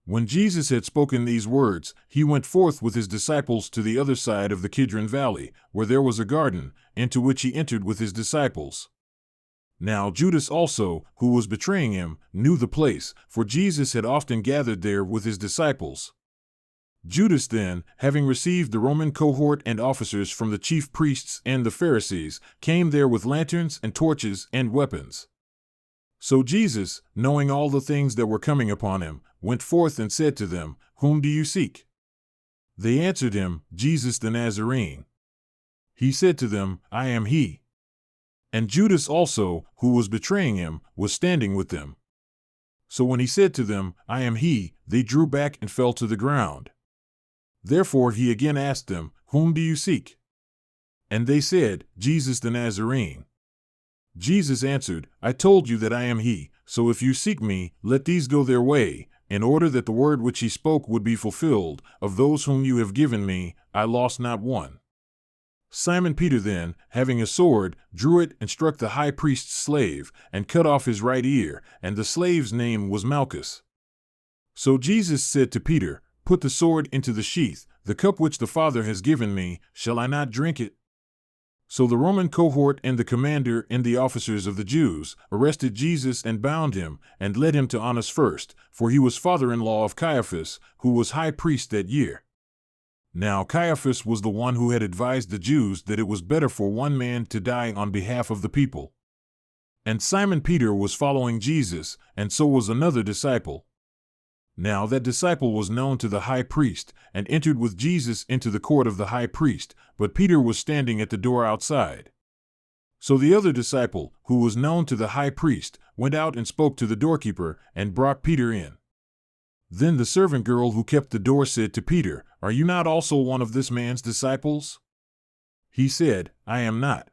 When Jesus had spoken these words, he went forth with his disciples to the other side of the Kidron Valley, where there was a garden, into which he entered with his disciples. Now Judas also, who was betraying him, knew the place, for Jesus had often gathered there with his disciples. Judas then, having received the Roman cohort and officers from the chief priests and the Pharisees, came there with lanterns and torches and weapons. So Jesus, knowing all the things that were coming upon him, went forth and said to them, "Whom do you seek?" They answered him, "Jesus the Nazarene." He said to them, "I am he." And Judas also, who was betraying him, was standing with them. So when he said to them, "I am he," they drew back and fell to the ground. Therefore he again asked them, "Whom do you seek?" And they said, "Jesus the Nazarene." Jesus answered, "I told you that I am he, so if you seek me, let these go their way, in order that the word which he spoke would be fulfilled, of those whom you have given me, I lost not one." Simon Peter then, having a sword, drew it and struck the high priest's slave, and cut off his right ear, and the slave's name was Malchus. So Jesus said to Peter, "Put the sword into the sheath. The cup which the Father has given me, shall I not drink it?" So the Roman cohort and the commander and the officers of the Jews arrested Jesus and bound him, and led him to Annas first, for he was father-in-law of Caiaphas, who was high priest that year. Now Caiaphas was the one who had advised the Jews that it was better for one man to die on behalf of the people. And Simon Peter was following Jesus, and so was another disciple. Now that disciple was known to the high priest, and entered with Jesus into the court of the high priest, but Peter was standing at the door outside. So the other disciple, who was known to the high priest, went out and spoke to the doorkeeper, and brought Peter in. Then the servant girl who kept the door said to Peter, "Are you not also one of this man's disciples?" He said, "I am not."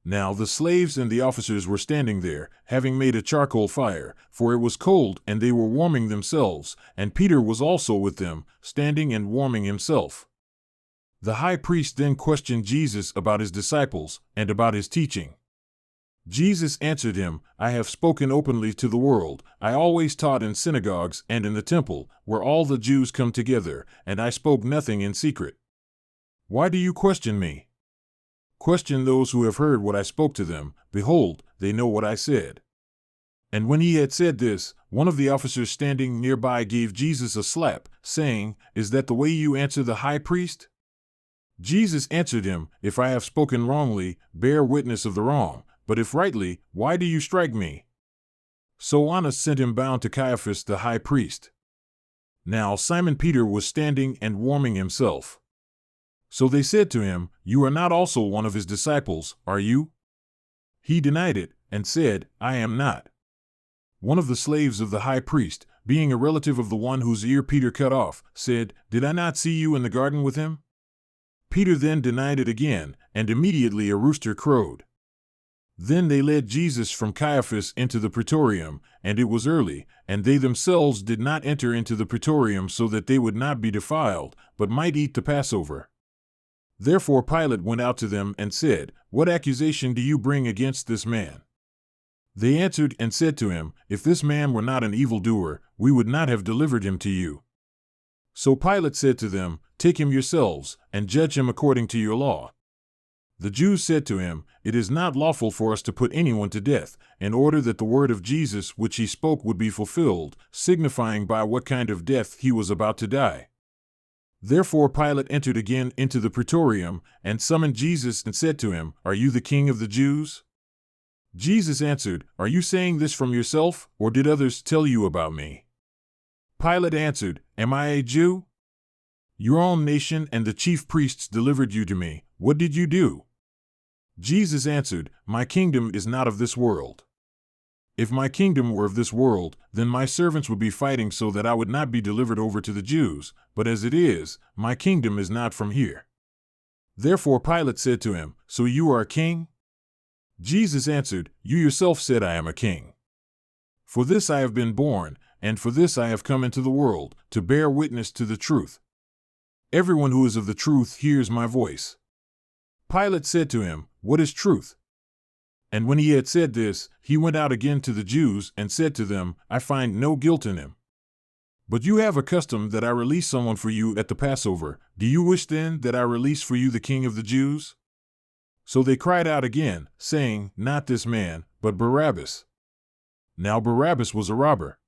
Now the slaves and the officers were standing there, having made a charcoal fire, for it was cold and they were warming themselves, and Peter was also with them, standing and warming himself. The high priest then questioned Jesus about his disciples and about his teaching. Jesus answered him, "I have spoken openly to the world. I always taught in synagogues and in the temple, where all the Jews come together, and I spoke nothing in secret. Why do you question me? Question those who have heard what I spoke to them. Behold, they know what I said." And when he had said this, one of the officers standing nearby gave Jesus a slap, saying, "Is that the way you answer the high priest?" Jesus answered him, "If I have spoken wrongly, bear witness of the wrong, but if rightly, why do you strike me?" So Annas sent him bound to Caiaphas the high priest. Now Simon Peter was standing and warming himself. So they said to him, "You are not also one of his disciples, are you?" He denied it, and said, "I am not." One of the slaves of the high priest, being a relative of the one whose ear Peter cut off, said, "Did I not see you in the garden with him?" Peter then denied it again, and immediately a rooster crowed. Then they led Jesus from Caiaphas into the praetorium, and it was early, and they themselves did not enter into the praetorium so that they would not be defiled, but might eat the Passover. Therefore Pilate went out to them and said, "What accusation do you bring against this man?" They answered and said to him, "If this man were not an evildoer, we would not have delivered him to you." So Pilate said to them, "Take him yourselves, and judge him according to your law." The Jews said to him, "It is not lawful for us to put anyone to death, in order that the word of Jesus which he spoke would be fulfilled, signifying by what kind of death he was about to die." Therefore Pilate entered again into the praetorium, and summoned Jesus and said to him, "Are you the king of the Jews?" Jesus answered, "Are you saying this from yourself, or did others tell you about me?" Pilate answered, "Am I a Jew? Your own nation and the chief priests delivered you to me. What did you do?" Jesus answered, "My kingdom is not of this world. If my kingdom were of this world, then my servants would be fighting so that I would not be delivered over to the Jews, but as it is, my kingdom is not from here." Therefore Pilate said to him, "So you are a king?" Jesus answered, "You yourself said I am a king. For this I have been born, and for this I have come into the world, to bear witness to the truth. Everyone who is of the truth hears my voice." Pilate said to him, "What is truth?" And when he had said this, he went out again to the Jews and said to them, "I find no guilt in him. But you have a custom that I release someone for you at the Passover. Do you wish then that I release for you the King of the Jews?" So they cried out again, saying, "Not this man, but Barabbas." Now Barabbas was a robber.